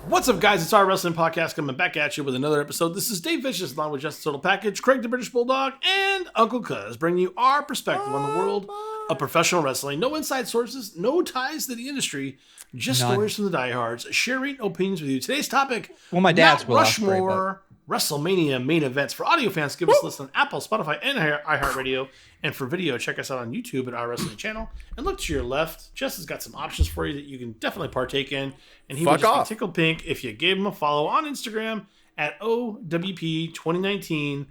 What's up, guys? It's our wrestling podcast coming back at you with another episode. This is Dave Vicious, along with Justin Total Package, Craig the British Bulldog, and Uncle Cuz, bringing you our perspective on the world of professional wrestling. No inside sources, no ties to the industry, just stories from the diehards, sharing opinions with you. Today's topic, well, my dad's Mount Rushmore WrestleMania Main Events. For audio fans, give us a listen on Apple, Spotify, and iHeartRadio. And for video, check us out on YouTube at our wrestling channel. And look to your left. Justin's got some options for you that you can definitely partake in. And he would just be tickled pink if you gave him a follow on Instagram at O.W.P 2019.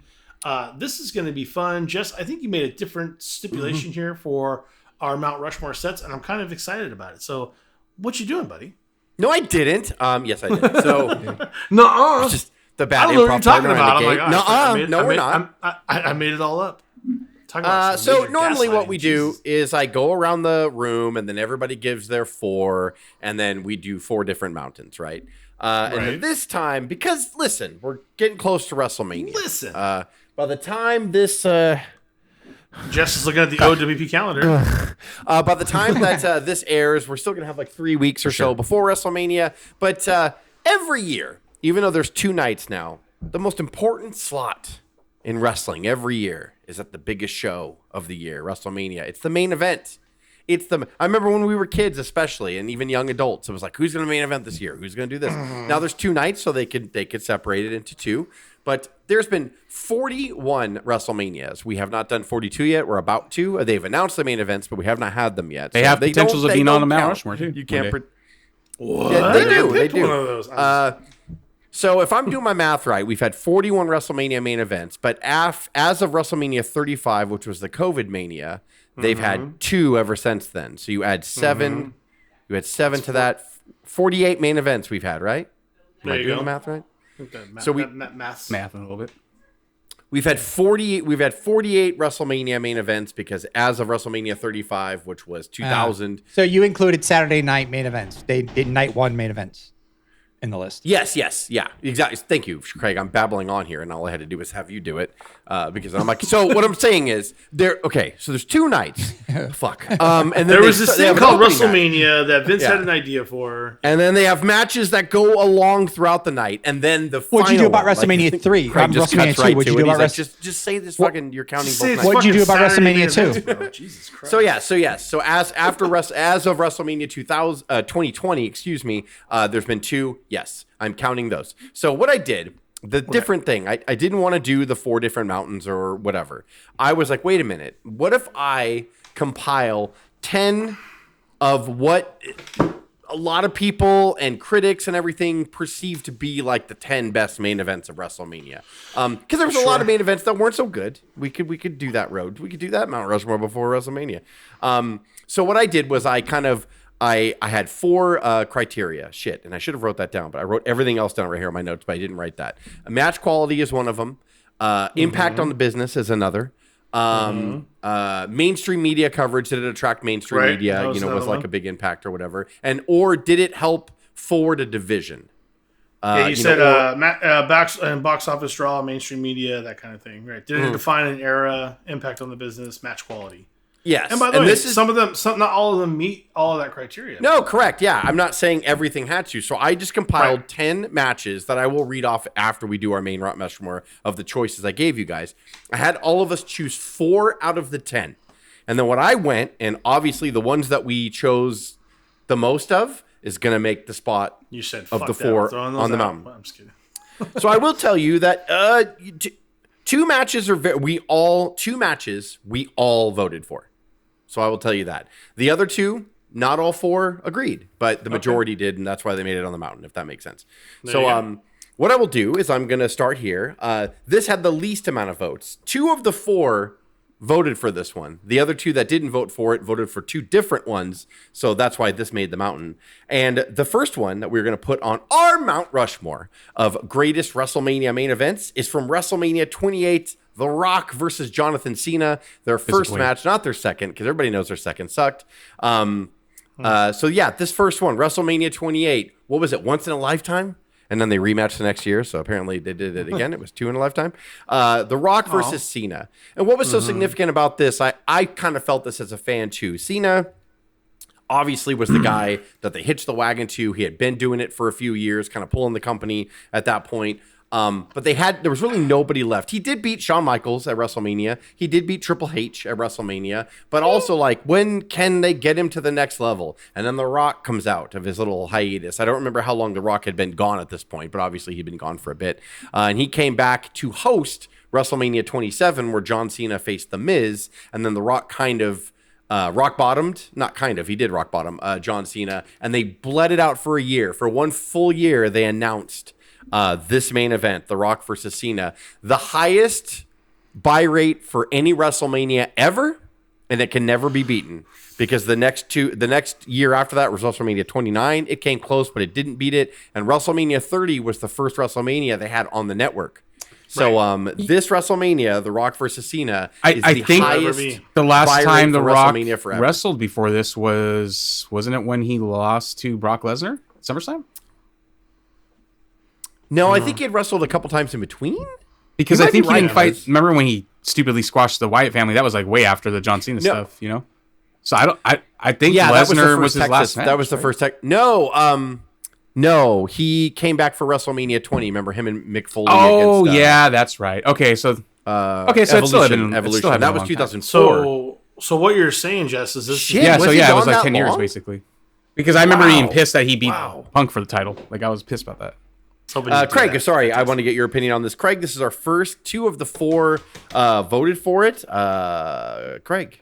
This is going to be fun. Jess, I think you made a different stipulation here for our Mount Rushmore sets, and I'm kind of excited about it. So, what you doing, buddy? No, I didn't. Yes, I did. So, no, just the bad I don't know what you're talking about. We're not. I made it all up. So normally what we do is I go around the room and then everybody gives their 4 and then we do 4 different mountains, right? And then this time, because listen, we're getting close to WrestleMania. Listen. By the time this... Jess is looking at the O.W.P calendar. By the time that this airs, we're still going to have like 3 weeks or so before WrestleMania. But every year, even though there's 2 nights now, the most important slot in wrestling every year is at the biggest show of the year, WrestleMania. It's the main event. I remember when we were kids, especially, and even young adults, it was like, who's going to main event this year? Who's going to do this? Now there's 2 nights, so they could separate it into 2. But there's been 41 WrestleManias. We have not done 42 yet. We're about to. They've announced the main events, but we have not had them yet. They have potentials of being on the Mount Rushmore too. You can't. What? Yeah, they do. They One of do. those. So if I'm doing my math right, we've had 41 WrestleMania main events, but as of WrestleMania 35, which was the COVID Mania, they've had 2 ever since then. So you add 7, you add 7 to that. 48 main events we've had, right? Am I doing the math right? So math a little bit. We've had 48 WrestleMania main events because as of WrestleMania 35, which was 2000. So you included Saturday night main events. They did night 1 main events in the list. Yes, yeah, exactly. Thank you, Craig. I'm babbling on here, and all I had to do was have you do it because I'm like. So what I'm saying is so there's 2 nights. Fuck. And then there was this thing called WrestleMania that Vince had an idea for, and then they have matches that go along throughout the night, and then the final. What'd you do about WrestleMania 3? Craig just cuts right to it. He's like, just say this fucking. You're counting both nights. What'd you do about WrestleMania 2? Jesus Christ. So as of WrestleMania 2020, excuse me, there's been 2. Yes, I'm counting those. So what I did, the different thing, I didn't want to do the 4 different mountains or whatever. I was like, wait a minute. What if I compile 10 of what a lot of people and critics and everything perceive to be like the 10 best main events of WrestleMania? Because there was a lot of main events that weren't so good. We could do that road. We could do that Mount Rushmore before WrestleMania. So what I did was I had 4 criteria. Shit, and I should have wrote that down, but I wrote everything else down right here in my notes, but I didn't write that. Match quality is one of them. Impact on the business is another. Mainstream media coverage, did it attract mainstream media? Was like a big impact or whatever. Or did it help forward a division? You said box office draw, mainstream media, that kind of thing. Right? Did it define an era? Impact on the business? Match quality? Yes. And by the way, not all of them meet all of that criteria. No, correct. Yeah. I'm not saying everything had to. So I just compiled 10 matches that I will read off after we do our main Mount Rushmore of the choices I gave you guys. I had all of us choose 4 out of the 10. And then what I went, and obviously the ones that we chose the most of is going to make the spot you said, of the 4 on the mountain. I'm just kidding. So I will tell you that 2 matches we all voted for. So I will tell you that. The other 2, not all 4 agreed, but the majority did, and that's why they made it on the mountain, if that makes sense. What I will do is I'm going to start here. This had the least amount of votes. 2 of the 4 voted for this one. The other 2 that didn't vote for it voted for 2 different ones, so that's why this made the mountain. And the first one that we're going to put on our Mount Rushmore of greatest WrestleMania main events is from WrestleMania 28, The Rock versus Jonathan Cena. Their first match, not their second, because everybody knows their second sucked. This first one, WrestleMania 28, what was it, once in a lifetime? and then they rematched the next year. So apparently they did it again. It was 2 in a lifetime. The Rock versus Cena. And what was so significant about this, I kind of felt this as a fan too. Cena obviously was the guy that they hitched the wagon to. He had been doing it for a few years, kind of pulling the company at that point. But there was really nobody left. He did beat Shawn Michaels at WrestleMania. He did beat Triple H at WrestleMania. But also, like, when can they get him to the next level? And then The Rock comes out of his little hiatus. I don't remember how long The Rock had been gone at this point, but obviously he'd been gone for a bit. And he came back to host WrestleMania 27, where John Cena faced The Miz. And then The Rock kind of rock bottomed, not kind of, he did rock bottom John Cena, and they bled it out for a year. For 1 full year, they announced this main event, The Rock versus Cena, the highest buy rate for any WrestleMania ever, and it can never be beaten because the next year after that was WrestleMania 29. It came close, but it didn't beat it, and WrestleMania 30 was the first WrestleMania they had on the network. So this WrestleMania, The Rock versus Cena, is I the think highest the last time The Rock forever. wrestled before this wasn't it when he lost to Brock Lesnar at SummerSlam? No, I think he had wrestled a couple times in between. Because I think he didn't fight. Remember when he stupidly squashed the Wyatt family? That was like way after the John Cena stuff, you know. So I think Lesnar was his last match. That was the first tech. No, he came back for WrestleMania 20. Remember him and Mick Foley? Oh, yeah, that's right. Okay, so so Evolution, it's still been Evolution. That was 2004. So what you're saying, Jess, is this? Shit, yeah, was so he yeah, it was gone like that 10 years long? basically. Because I remember being pissed that he beat Punk for the title. Like I was pissed about that. Craig, sorry, I want to get your opinion on this. Craig, this is our first 2 of the 4 voted for it. Craig.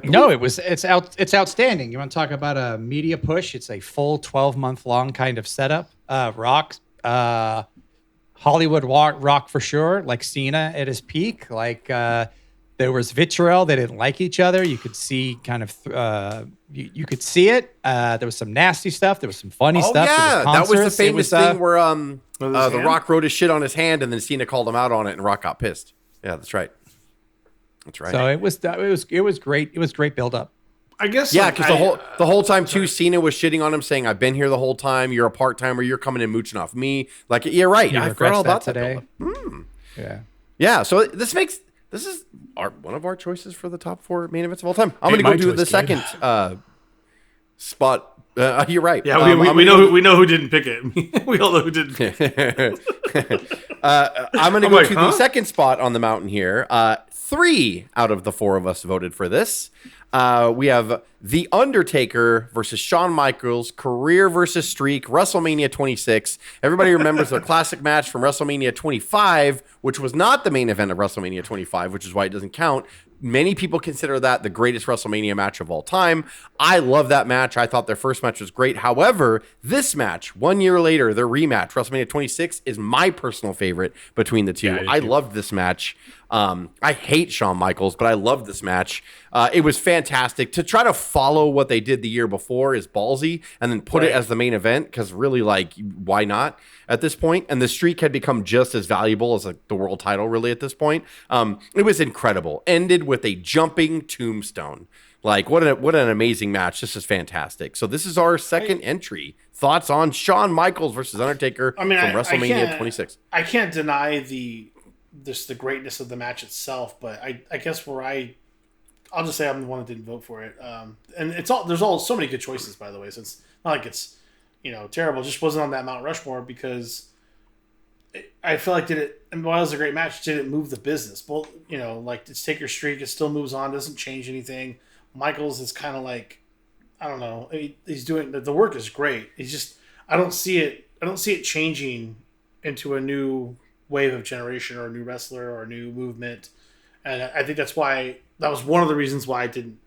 No, it's outstanding. You want to talk about a media push? It's a full 12-month long kind of setup. Rock, Hollywood rock for sure. Like Cena at his peak. Like there was vitriol. They didn't like each other. You could see kind of you could see it. There was some nasty stuff. There was some funny stuff. Yeah, that was the famous thing where The hand? Rock wrote his shit on his hand, and then Cena called him out on it, and Rock got pissed. Yeah, that's right. That's right. So it was great. It was great build up. I guess. Yeah, because the whole time too, Cena was shitting on him, saying, "I've been here the whole time. You're a part timer. You're coming and mooching off me." Like, yeah, right. I forgot all about that today. Yeah. Yeah. So this is one of our choices for the top 4 main events of all time. I'm going to go do the second spot. You're right. Yeah, we know who didn't pick it. We all know who didn't pick it. I'm going to go to the second spot on the mountain here. 3 out of the 4 of us voted for this. We have The Undertaker versus Shawn Michaels, career versus streak, WrestleMania 26. Everybody remembers the classic match from WrestleMania 25, which was not the main event of WrestleMania 25, which is why it doesn't count. Many people consider that the greatest WrestleMania match of all time. I love that match. I thought their first match was great. However, this match, 1 year later, their rematch, WrestleMania 26, is my personal favorite between the two. Yeah, I loved this match. I hate Shawn Michaels, but I loved this match. It was fantastic. To try to follow what they did the year before is ballsy, and then put it as the main event, because really, like, why not at this point? And the streak had become just as valuable as the world title, really, at this point. It was incredible. Ended with a jumping tombstone. Like, what an amazing match. This is fantastic. So this is our second entry. Thoughts on Shawn Michaels versus Undertaker from WrestleMania 26. I can't deny the greatness of the match itself, but I guess I'll just say I'm the one that didn't vote for it. And there's so many good choices, by the way. So it's not like it's terrible. It just wasn't on that Mount Rushmore because I feel like and while it was a great match, did it move the business? Well, like it's Taker streak, it still moves on, doesn't change anything. Michaels is kind of like, I don't know. He's doing the work is great. He's just I don't see it changing into a new wave of generation or a new wrestler or a new movement, and I think that was one of the reasons why I didn't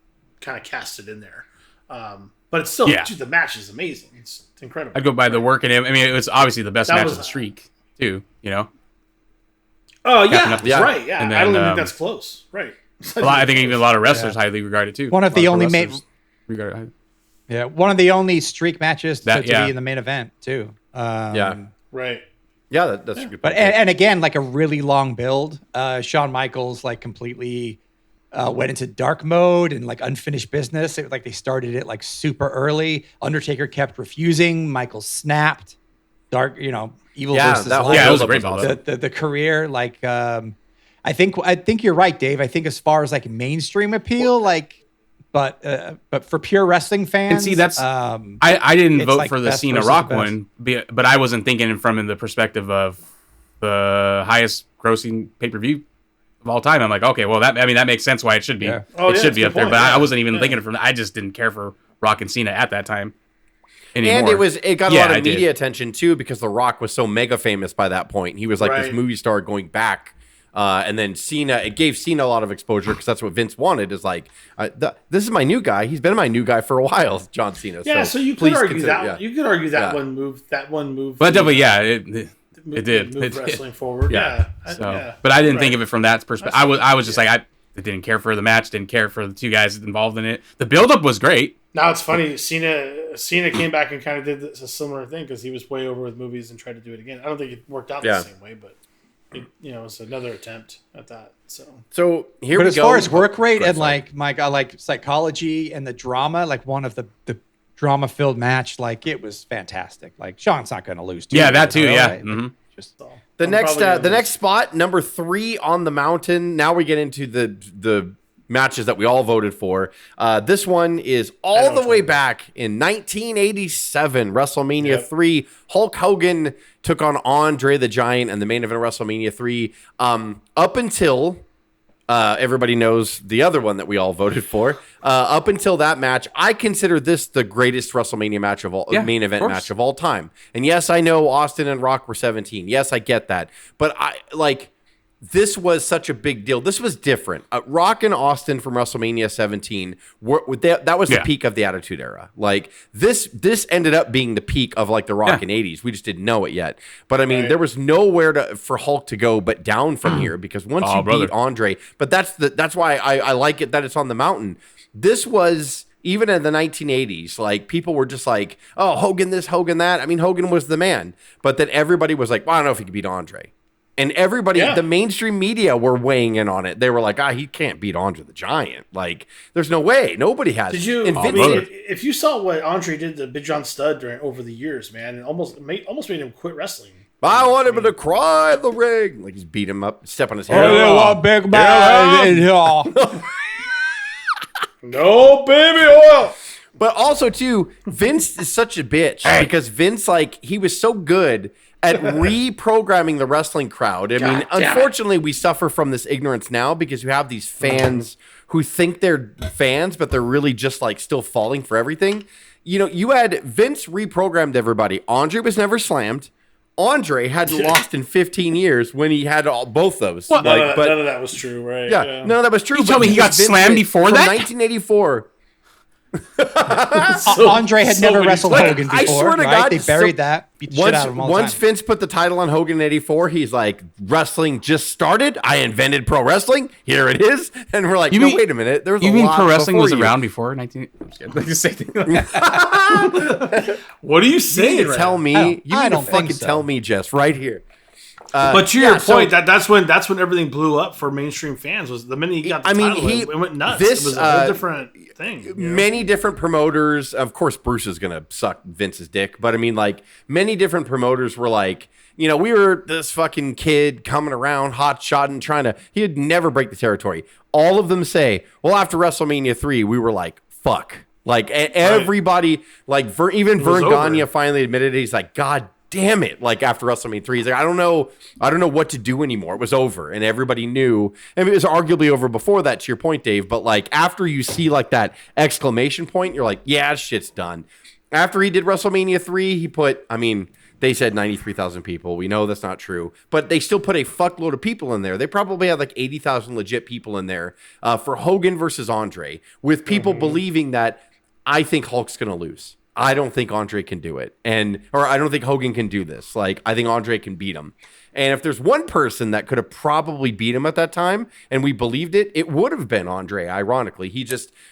kind of cast it in there. But it's still, dude, the match is amazing. It's incredible. I'd go by the work in it. I mean, it was obviously the best match of the streak too. Oh yeah, right. Yeah, and then, I don't even think that's close. Right. I think even a lot of wrestlers highly regard it too. One of the only one of the only streak matches to be in the main event too. Right. Yeah, that's a good point. But and again, like a really long build. Shawn Michaels like completely went into dark mode and like unfinished business. Like they started it like super early. Undertaker kept refusing. Michaels snapped. dark, evil Yeah, versus that whole light. Yeah, it was a build-up great was build-up. awesome. The career, like I think you're right, Dave. I think as far as like mainstream appeal, but for pure wrestling fans, And see, that's I didn't it's vote like for the best Cena versus Rock the best. one, but I wasn't thinking from the perspective of the highest grossing pay-per-view of all time. I'm like, okay, well that makes sense why it should be. Yeah. Oh, It yeah, should that's be a up good there, point, but I yeah. wasn't even Yeah. thinking from. I just didn't care for Rock and Cena at that time anymore. And it got a Yeah, lot I of did. media attention too because The Rock was so mega famous by that point. He was like this Right. movie star going back. And then Cena, it gave Cena a lot of exposure because that's what Vince wanted. Is like, this is my new guy. He's been my new guy for a while, John Cena. Yeah, so you could please argue consider- that. yeah. You could argue that Yeah. one move. That one move. But definitely, yeah, it moved did. It did. wrestling forward. Yeah. Yeah. So, but I didn't think Right. of it from that perspective. I was just like, I didn't care for the match, didn't care for the two guys involved in it. The build-up was great. Now it's funny. Cena came back and kind of did a similar thing because he was way over with movies and tried to do it again. I don't think it worked out Yeah. the same way, but it's another attempt at that. So here But we as go. far as work rate Go and ahead, like psychology and the drama, like one of the drama filled match, like it was fantastic. Like Sean's not going to lose. Yeah, that too. in a row, Yeah. right? Mhm. Just The I'm next probably gonna the lose. next spot, number 3 on the mountain. Now we get into the matches that we all voted for. This one is all the way back in 1987, WrestleMania Yep. 3. Hulk Hogan took on Andre the Giant and the main event of WrestleMania 3. Up until everybody knows the other one that we all voted for. Up until that match, I consider this the greatest WrestleMania match of all, Yeah, main event of course. match of all time. And yes, I know Austin and Rock were 17. Yes, I get that. But this was such a big deal. This was different. Rock and Austin from WrestleMania 17 that was the Yeah. peak of the Attitude Era. Like this ended up being the peak of like the Rock in 80s. We just didn't know it yet. But I mean, Right. there was nowhere for Hulk to go but down from here because once Oh, you brother. beat Andre, but that's why I like it that it's on the mountain. This was even in the 1980s, like people were just like, "Oh, Hogan this, Hogan that." I mean, Hogan was the man, but then everybody was like, "Well, I don't know if he could beat Andre." And everybody, Yeah. the mainstream media were weighing in on it. They were like, he can't beat Andre the Giant. Like, there's no way. Nobody has. Did you? And I Vince- mean, brother. if you saw what Andre did to Big John Studd over the years, man, it almost made him quit wrestling. I want him to cry in the ring. Like, he's beat him up, step on his head. big No baby oil. But also, too, Vince is such a bitch because Vince, like, he was so good at reprogramming the wrestling crowd. I mean, damn it. unfortunately, we suffer from this ignorance now because you have these fans who think they're fans, but they're really just, like, still falling for everything. You know, you had Vince reprogrammed everybody. Andre was never slammed. Andre hadn't lost in 15 years when he had both those. What? None, Like, none of that was true, right? yeah, none of that was true. You tell me he got Vince slammed went before from that? 1984. Andre had never many wrestled times. Hogan I before. swear to right? God, They buried that. Beat the shit out of him all the Once time. Vince put the title on Hogan in 84, he's like, wrestling just started. I invented pro wrestling. Here it is. And we're like, You no, mean- wait a minute. There's You a mean lot pro wrestling before was you. around before 19? I'm just kidding. Like the same thing. What are you You saying? mean to right tell now? me? I You don't mean to think fucking so. tell me, Jess, right here. But to yeah, your so- point, that's when everything blew up for mainstream fans. Was the minute he got the I mean, title, he- it went nuts. this, it was a whole different thing. You know? Many different promoters, of course, Bruce is gonna suck Vince's dick, but I mean, like, many different promoters were like, you know, we were this fucking kid coming around, hot shotting, he'd never break the territory. All of them say, well, after WrestleMania 3, we were like, fuck. Like, everybody, like, even Vern over. Gagne finally admitted it. He's like, God damn it. Like, after WrestleMania 3, he's like, I don't know what to do anymore. It was over. And everybody knew. I mean, it was arguably over before that, to your point, Dave. But, like, after you see, like, that exclamation point, you're like, yeah, shit's done. After he did WrestleMania 3, he put, I mean, they said 93,000 people. We know that's not true. But they still put a fuckload of people in there. They probably had like 80,000 legit people in there for Hogan versus Andre, with people believing that I think Hulk's going to lose. I don't think Andre can do it. Or I don't think Hogan can do this. Like, I think Andre can beat him. And if there's one person that could have probably beat him at that time, and we believed it, it would have been Andre, ironically.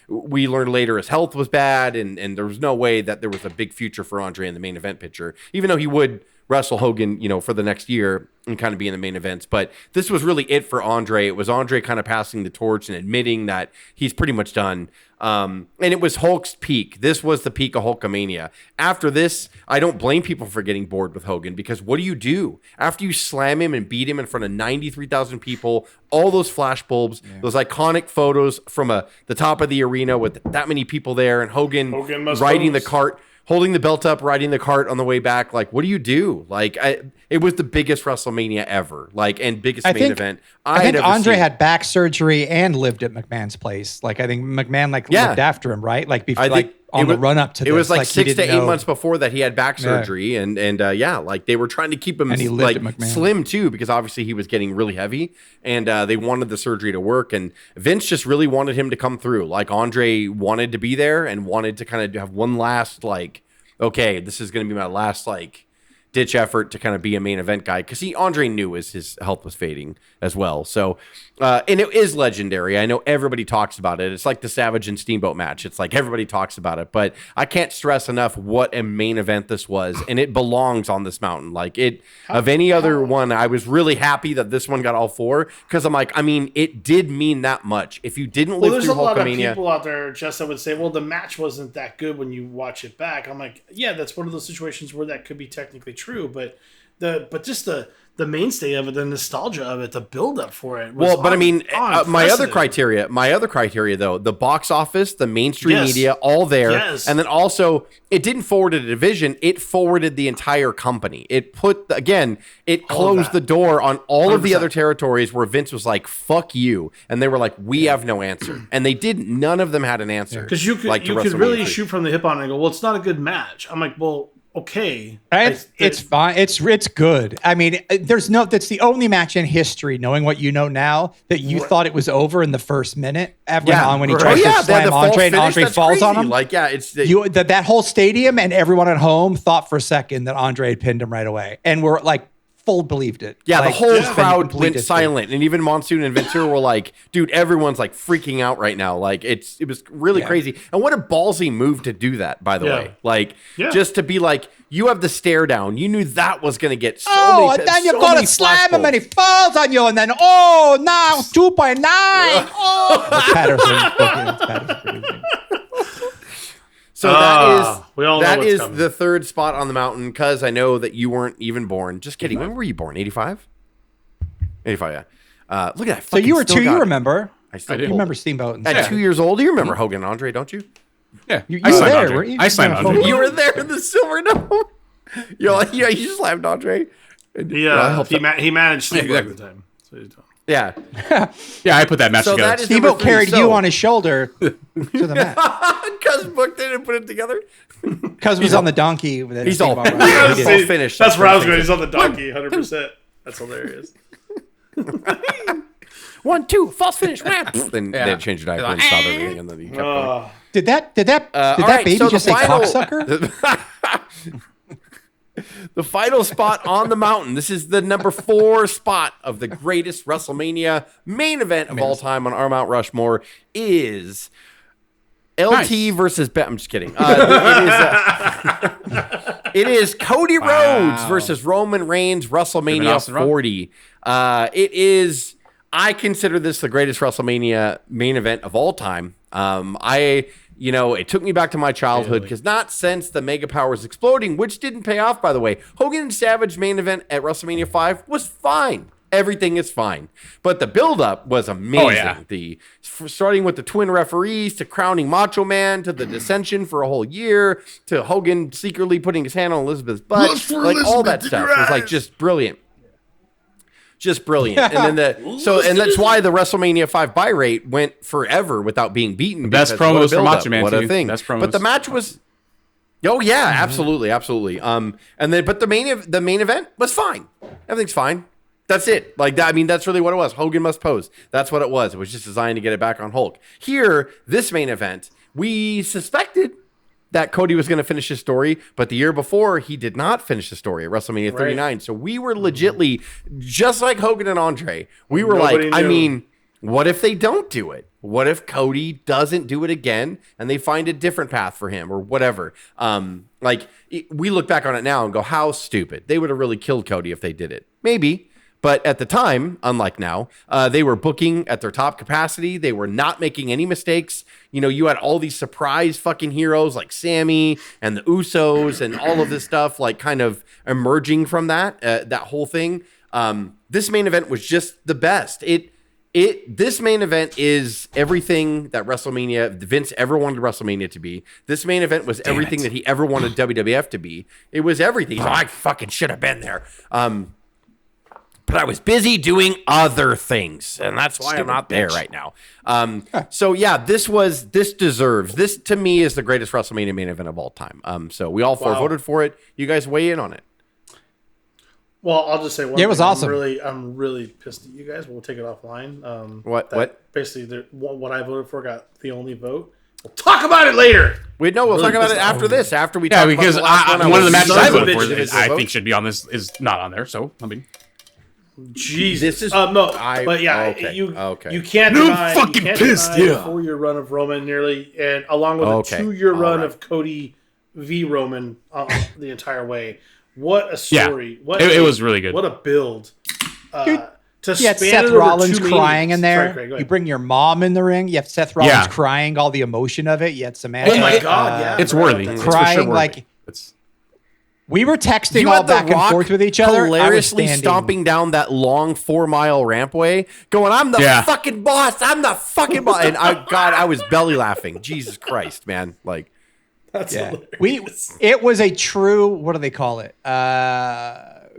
We learned later his health was bad, and there was no way that there was a big future for Andre in the main event picture, even though he would wrestle Hogan, for the next year and kind of be in the main events. But this was really it for Andre. It was Andre kind of passing the torch and admitting that he's pretty much done. And it was Hulk's peak. This was the peak of Hulkamania. After this, I don't blame people for getting bored with Hogan, because what do? After you slam him and beat him in front of 93,000 people, all those flash bulbs, those iconic photos from the top of the arena with that many people there, and Hogan riding the cart, holding the belt up, riding the cart on the way back. Like, what do? Like, it was the biggest WrestleMania ever, and biggest main event. I think Andre had back surgery and lived at McMahon's place. Like, I think McMahon looked after him, right? Like before, on the run up to this. It was like 6 to 8 months before that he had back surgery, and they were trying to keep him slim too, because obviously he was getting really heavy, and they wanted the surgery to work, and Vince just really wanted him to come through. Like, Andre wanted to be there and wanted to kind of have one last okay, this is going to be my last ditch effort to kind of be a main event guy, because Andre knew his health was fading as well. So, and it is legendary. I know everybody talks about it. It's like the Savage and Steamboat match. It's like everybody talks about it, but I can't stress enough what a main event this was, and it belongs on this mountain. Of any other one, I was really happy that this one got all 4, because I'm like, it did mean that much. If you didn't live through Hulkamania, there's a lot of people out there, Jess, that would say, well, the match wasn't that good when you watch it back. I'm like, yeah, that's one of those situations where that could be technically true, but just the mainstay of it, the nostalgia of it, the build up for it. Was my other criteria though, the box office, the mainstream media, all there, and then also it didn't forward a division; it forwarded the entire company. It closed the door on all 100%. Of the other territories where Vince was like, "Fuck you," and they were like, "We have no answer," and they didn't. None of them had an answer, because you could really shoot from the hip on it and go, "Well, it's not a good match." I'm like, "Well." Okay, it's fine. It's good. That's the only match in history, knowing what you know now, that you thought it was over in the first minute. When he tried to slam Andre and Andre falls on him. That whole stadium and everyone at home thought for a second that Andre had pinned him right away, and we're like, full believed it. Yeah, the whole crowd went silent, and even Monsoon and Ventura were like, "Dude, everyone's freaking out right now." It was really crazy. And what a ballsy move to do that, by the way. Just to be like, you have the stare down. You knew that was going to get so many. And then you've got to slam him, and he falls on you, and then now 2.9. Patterson. So that is the third spot on the mountain, because I know that you weren't even born. Just kidding. When were you born? 85? 85, yeah. Look at that. So you were 2, you remember. I You remember Steamboat. At 2 years old, you remember Hogan and Andre, don't you? Yeah. You were there, weren't you? I signed Andre. You were there in the Silver Dome. You're like, you slammed Andre. He managed Steamboat at the time. So he's done. Yeah. Yeah, I put that match together. Steamboat carried you on his shoulder to the match. Because Book didn't put it together. Because he was on the donkey. He's all finished. That's where I was going. He's on the donkey, 100%. That's hilarious. 1, 2, false finish. Then they changed it and saw the ring, and then he kept going. Did that baby just say cocksucker? The final spot on the mountain. This is the number 4 spot of the greatest WrestleMania main event of all time on our Mount Rushmore is LT versus I'm just kidding. It is Cody Rhodes versus Roman Reigns, WrestleMania 40. It is. I consider this the greatest WrestleMania main event of all time. It took me back to my childhood, because not since the Mega Powers exploding, which didn't pay off, by the way. Hogan and Savage main event at WrestleMania 5 was fine. Everything is fine. But the build-up was amazing. Starting with the twin referees, to crowning Macho Man, to the dissension for a whole year, to Hogan secretly putting his hand on Elizabeth's butt. All that stuff was just brilliant. Just brilliant. And then and that's why the WrestleMania 5 buy rate went forever without being beaten. Best promos for Macho Man. What a thing. Best promos. But the match was absolutely. But the main event was fine. Everything's fine. That's it. That's really what it was. Hogan must pose. That's what it was. It was just designed to get it back on Hulk. Here, this main event, we suspected that Cody was going to finish his story, but the year before, he did not finish the story at WrestleMania 39. Right. So we were legitly, just like Hogan and Andre, we were what if they don't do it? What if Cody doesn't do it again and they find a different path for him or whatever? We look back on it now and go, how stupid. They would have really killed Cody if they did it. Maybe. But at the time, unlike now, they were booking at their top capacity. They were not making any mistakes. You know, you had all these surprise fucking heroes like Sammy and the Usos and all of this stuff, like kind of emerging from that whole thing. This main event was just the best. This main event is everything that Vince ever wanted WrestleMania to be. This main event was everything that he ever wanted WWF to be. It was everything. So I fucking should have been there. But I was busy doing other things, and that's why I'm not there right now. So yeah, this to me is the greatest WrestleMania main event of all time. So we all four voted for it. You guys weigh in on it. Well, I'll just say one thing. It was awesome. I'm really pissed at you guys. We'll take it offline. What? Basically, what I voted for got the only vote. We'll talk about it later. We'll talk about it after this. After we talk because about one of the matches I voted for I think should be on this is not on there. So I mean. Jesus. This is you can't deny a 4-year run of Roman nearly, and along with a 2-year run of Cody v Roman the entire way. What a story! It was really good. What a build! You had Seth Rollins crying in there. Sorry, Craig, you bring your mom in the ring. You have Seth Rollins crying, all the emotion of it. You had Samantha. Oh my god! It's worthy. Crying like. We were texting all back and forth with each other. Hilariously stomping down that long 4-mile rampway, going, "I'm the fucking boss. I'm the fucking boss." And I was belly laughing. Jesus Christ, man! Like, that's hilarious. It was a true. What do they call it?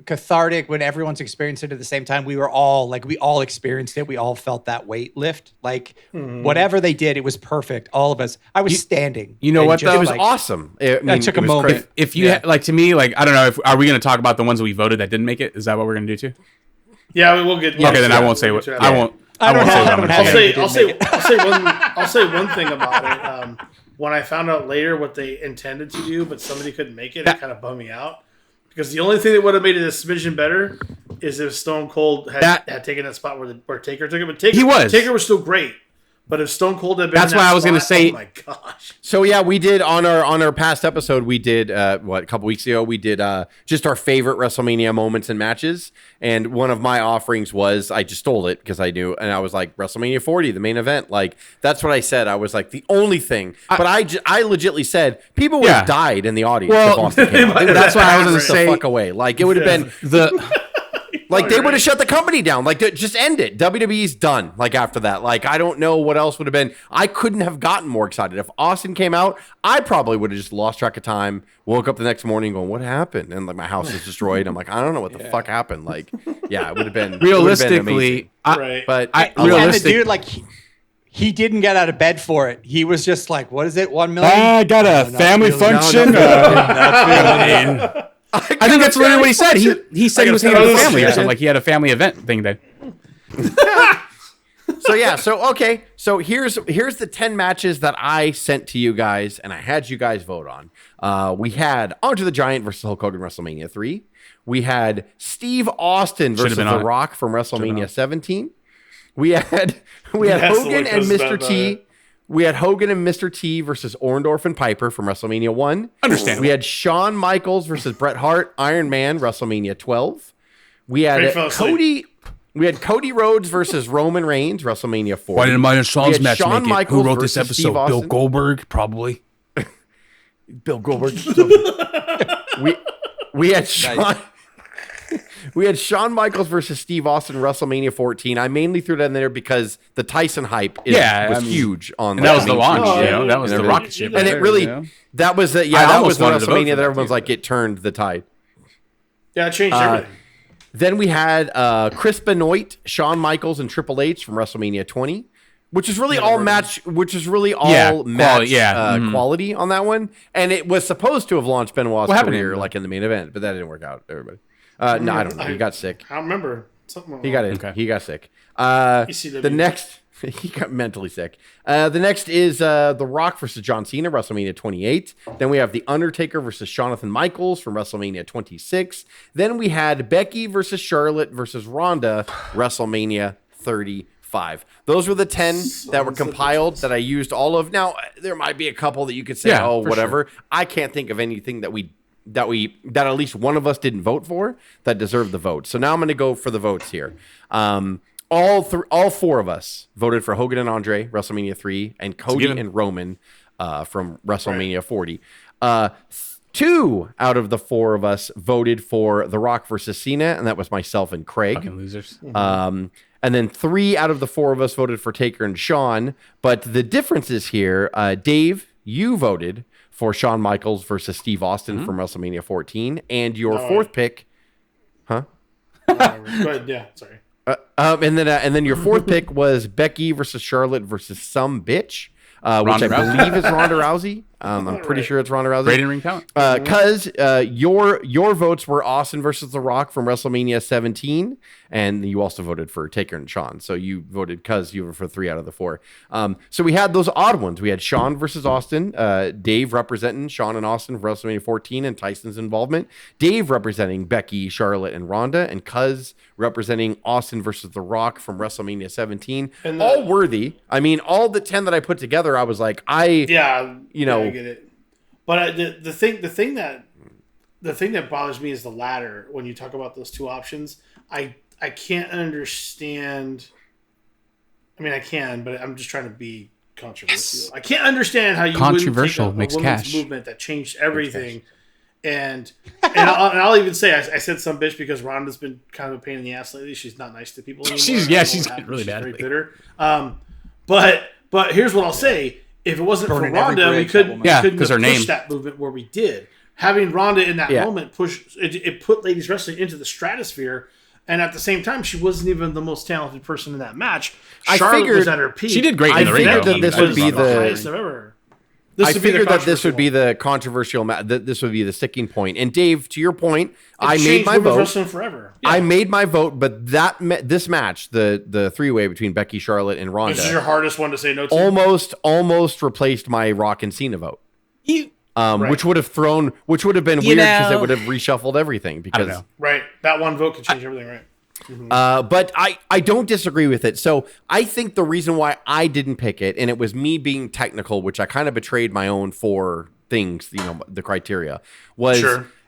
Cathartic when everyone's experienced it at the same time. We all experienced it. We all felt that weight lift. Like whatever they did, it was perfect. All of us. I was standing. You know what? Though? It was awesome. That took a moment. If you to me, like I don't know. Are we going to talk about the ones that we voted that didn't make it? Is that what we're going to do too? Yeah, we'll get. Okay, then I won't say what I won't. I'll say one thing about it. When I found out later what they intended to do, but somebody couldn't make it, it kind of bummed me out. Because the only thing that would have made it a smidgen better is if Stone Cold had taken that spot where Taker took it. But Taker was still great. But if Stone Cold had been that's why I was going to say. Oh my gosh! So yeah, we did on our past episode. We did a couple weeks ago. We did just our favorite WrestleMania moments and matches. And one of my offerings was I just stole it because I knew, and I was like WrestleMania 40, the main event. Like that's what I said. I was like the only thing. But I legitly said people would have died in the audience. If Austin came out. That's why I was going to say fuck away. Like it would have been the. Like they would have shut the company down. Like just end it. WWE's done. Like after that. Like I don't know what else would have been. I couldn't have gotten more excited. If Austin came out, I probably would have just lost track of time. Woke up the next morning going, "What happened?" And like my house is destroyed. I'm like, I don't know what the fuck happened. Like, yeah, it would have been realistically. But the dude like. He didn't get out of bed for it. He was just like, "What is it? 1 million?" I got a family function. I think that's literally what he said. He said he was hanging with his family or something. Like he had a family event thing that. So here's the 10 matches that I sent to you guys and I had you guys vote on. We had Andre the Giant versus Hulk Hogan WrestleMania 3. We had Steve Austin versus The Rock from WrestleMania 17. We had Hogan and Mr. T. We had Hogan and Mr. T versus Orndorff and Piper from WrestleMania 1. Understandable. We had Shawn Michaels versus Bret Hart, Iron Man, WrestleMania 12. We had Cody Rhodes versus Roman Reigns, WrestleMania 4. Why didn't mine and Shawn's match make it? Who wrote this episode? Bill Goldberg, probably. Bill Goldberg. we had Shawn. We had Shawn Michaels versus Steve Austin WrestleMania 14. I mainly threw that in there because the Tyson hype was huge on that. Was the launch, that was the rocket ship. And it really, that was the WrestleMania that everyone's like, it turned the tide. Yeah, it changed everything. Then we had Chris Benoit, Shawn Michaels, and Triple H from WrestleMania 20. Which is really all match. Quality on that one, and it was supposed to have launched Benoit's career like in the main event, but that didn't work out. Everybody, no, I don't know. He got sick. I remember something. He got sick. The next, he got mentally sick. The next is The Rock versus John Cena, WrestleMania 28. Then we have The Undertaker versus Jonathan Michaels from WrestleMania 26. Then we had Becky versus Charlotte versus Ronda, WrestleMania 35. 5. Those were the 10 that were compiled that I used all of. Now, there might be a couple that you could say, whatever. Sure. I can't think of anything that at least one of us didn't vote for that deserved the vote. So now I'm going to go for the votes here. All 4 of us voted for Hogan and Andre, WrestleMania 3, and Cody and Roman from WrestleMania 40. 2 out of the 4 of us voted for The Rock versus Cena, and that was myself and Craig. Fucking losers. And then 3 out of the 4 of us voted for Taker and Shawn. But the difference is here, Dave, you voted for Shawn Michaels versus Steve Austin from WrestleMania 14, and your 4th pick, Go ahead. Yeah, sorry. And then your 4th pick was Becky versus Charlotte versus some bitch. Which I believe is Ronda Rousey. I'm pretty sure it's Ronda Rousey. Rating ring count. Because your votes were Austin versus The Rock from WrestleMania 17, and you also voted for Taker and Shawn. So you voted because you were for 3 out of the 4. So we had those odd ones. We had Shawn versus Austin. Dave representing Shawn and Austin for WrestleMania 14 and Tyson's involvement. Dave representing Becky, Charlotte, and Ronda, and Cuz representing Austin versus The Rock from WrestleMania 17. And all worthy. I mean, all the 10 that I put together, I was like, I get it. But the thing that bothers me is the latter. When you talk about those 2 options, I can't understand. I mean, I can, but I'm just trying to be controversial. I can't understand how you controversial wouldn't take a women's movement that changed everything. And I'll even say I said some bitch because Ronda's been kind of a pain in the ass lately. She's not nice to people anymore. She's really bad. Very bitter. But here's what I'll say. If it wasn't for Ronda, we couldn't have pushed that movement where we did. Having Ronda in that moment it put ladies wrestling into the stratosphere, and at the same time, she wasn't even the most talented person in that match. Charlotte was at her peak. She did great in the ring. I figured that this would be the highest I've ever. I figured that this would be the controversial that this would be the sticking point. And Dave, to your point, I made my vote. Wrestling forever. Yeah. I made my vote, but this match, the 3-way between Becky, Charlotte, and Ronda, this is your hardest one to say no to. Almost replaced my Rock and Cena vote. Right. Which would have been weird because it would have reshuffled everything. Because right, that one vote could change everything. Right. Mm-hmm. But I don't disagree with it. So I think the reason why I didn't pick it, and it was me being technical, which I kind of betrayed my own 4 things, the criteria, was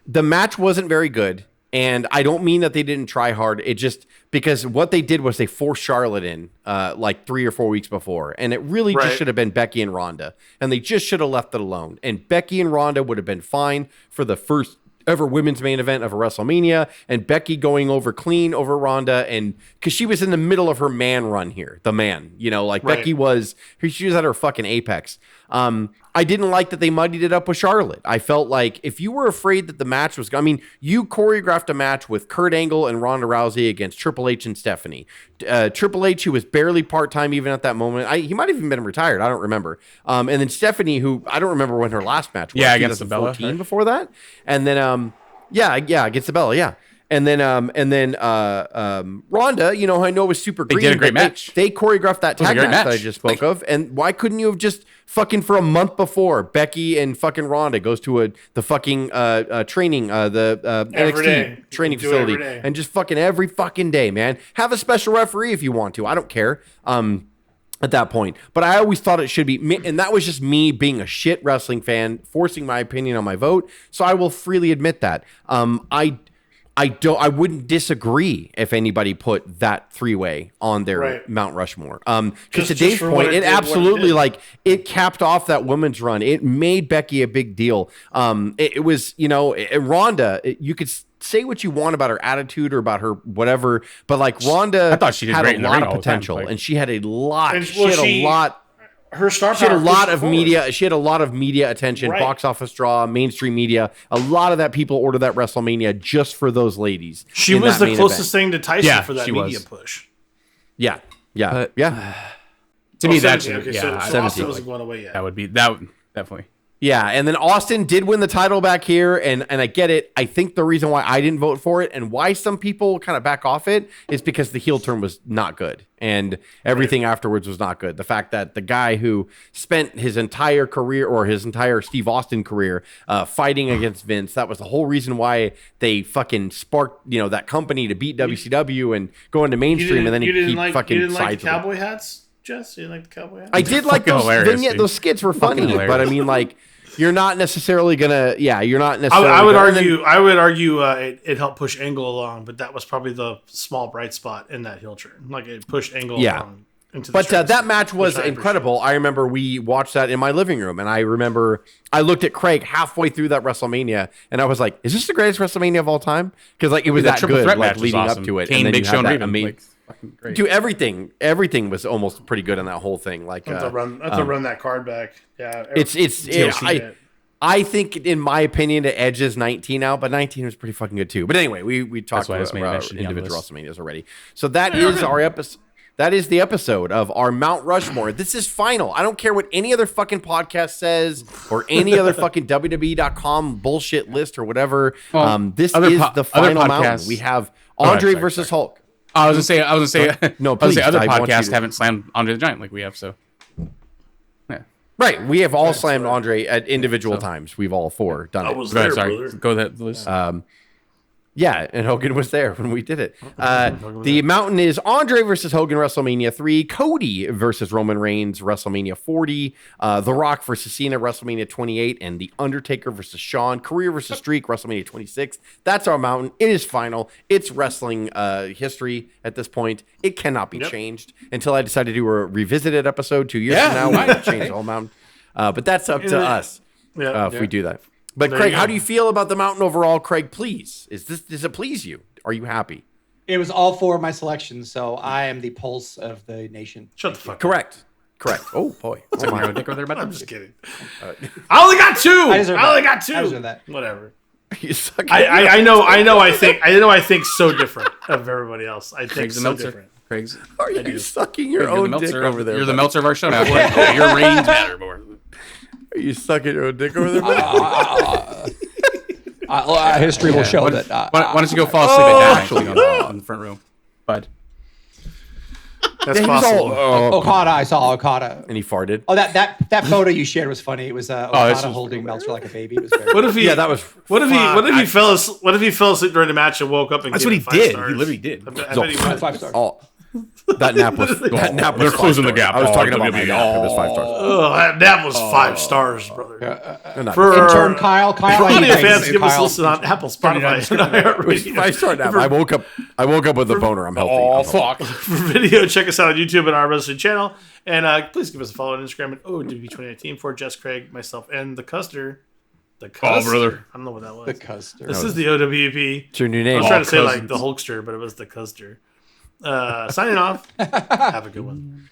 the match wasn't very good. And I don't mean that they didn't try hard. It just because what they did was they forced Charlotte in like 3 or 4 weeks before. And it really just should have been Becky and Ronda. And they just should have left it alone. And Becky and Ronda would have been fine for the first ever women's main event of a WrestleMania, and Becky going over clean over Ronda, and because she was in the middle of her man run here, Becky was at her fucking apex. I didn't like that they muddied it up with Charlotte. I felt like if you were afraid that the match was, you choreographed a match with Kurt Angle and Ronda Rousey against Triple H and Stephanie. Triple H, who was barely part-time even at that moment. He might have even been retired. I don't remember. And then Stephanie, who I don't remember when her last match was. Yeah, against the Bella. Before that. And then, against the Bella, yeah. And then Ronda, I know was super green. They did a great match. They choreographed that tag match that I just spoke of. And why couldn't you have just fucking for a month before Becky and fucking Ronda goes to the fucking training, the NXT training facility, and just fucking every fucking day, man. Have a special referee if you want to. I don't care. At that point, but I always thought it should be, and that was just me being a shit wrestling fan, forcing my opinion on my vote. So I will freely admit that. I wouldn't disagree if anybody put that 3-way on their Mount Rushmore. Because to Dave's point, it absolutely it capped off that women's run. It made Becky a big deal. It was, Ronda, you could say what you want about her attitude or about her whatever, but Ronda, I thought she did had great a in the lot ring of all the time, potential, and she had a lot. Her star she had a lot of media. She had a lot of media attention, box office draw, mainstream media. A lot of that people ordered that WrestleMania just for those ladies. She was the closest thing to Tyson for that media push. Yeah. To me, that's 17. Okay, so Austin wasn't going away yet. That would definitely. Yeah, and then Austin did win the title back here, and I get it. I think the reason why I didn't vote for it and why some people kind of back off it is because the heel turn was not good, and everything afterwards was not good. The fact that the guy who spent his entire career or his entire Steve Austin career fighting against Vince, that was the whole reason why they fucking sparked that company to beat WCW and go into mainstream, and then he fucking you didn't like sides the with it. cowboy hats. Jess, you didn't like the cowboy hats? I did like those vignettes. Those skits were funny, but I mean, like, you're not necessarily gonna. Yeah, you're not necessarily. I would argue. It helped push Angle along, but that was probably the small bright spot in that heel turn. Like it pushed Angle along into the But that match was incredible. I remember we watched that in my living room, and I remember I looked at Craig halfway through that WrestleMania, and I was like, "Is this the greatest WrestleMania of all time?" Because like it was that good, like leading up to it, Kane, and then Big you Show, had that and Raven, amazing. great. Dude, everything was almost pretty good in that whole thing. Like to run that card back. Yeah, I think, in my opinion, it edges 19 out, but 19 was pretty fucking good too. But anyway, we talked about individual WrestleManias already. So that is our episode. That is the episode of our Mount Rushmore. This is final. I don't care what any other fucking podcast says or any other fucking WWE.com bullshit list or whatever. This is the final mountain. We have Andre versus Hulk. I was gonna say. No, please. Please, Other podcasts haven't slammed Andre the Giant like we have. So, yeah, right. We have all slammed Andre at individual times. We've all four done it. Go that list. Yeah, and Hogan was there when we did it. The mountain is Andre versus Hogan WrestleMania 3, Cody versus Roman Reigns WrestleMania 40, The Rock versus Cena WrestleMania 28, and The Undertaker versus Shawn, Career versus Streak WrestleMania 26. That's our mountain. It is final. It's wrestling history at this point. It cannot be changed until I decide to do a revisited episode 2 years from now. We might change the whole mountain. But that's up to us if we do that. But Craig, how do you feel about the mountain overall? Craig, please, does it please you? Are you happy? It was all four of my selections, so I am the pulse of the nation. Shut the fuck up. Correct. Oh boy. I'm just kidding. I only got two. I only got two. I deserve that. Whatever. You suck. I know. I think so different of everybody else. I think Craig's so Meltzer. different. Craig's. Are you sucking your own dick over there? You're the Meltzer of our show now. Your reigns matter more. Are you sucking your own dick over there? History will show that. Why don't you go fall asleep at that actually on the front row, bud? That's possible. Okada, I saw Okada. And he farted. Oh, that photo you shared was funny. It was Okada holding Meltzer like a baby. It was very What if he? Yeah, that was. What if he fell asleep during the match and woke up and That's gave what it he 5 did. stars? He literally did. I bet he would. 5 stars. Oh, that nap was. They're closing the gap. I was talking about my nap. It was 5 stars. Oh, that was 5 stars, brother. For intern Kyle, audio fans, give us a listen on Apple, Spotify, and iHeartRadio. 5-star nap. I woke up with a boner. I'm healthy. Oh, fuck. For video, check us out on YouTube and our wrestling channel. And please give us a follow on Instagram at O.W.P 2019 for Jess, Craig, myself, and the Custer. The Custer. Oh, brother. I don't know what that was. The Custer. This is the O.W.P. It's your new name. I was trying to say like the Hulkster, but it was the Custer. Signing off. Have a good one.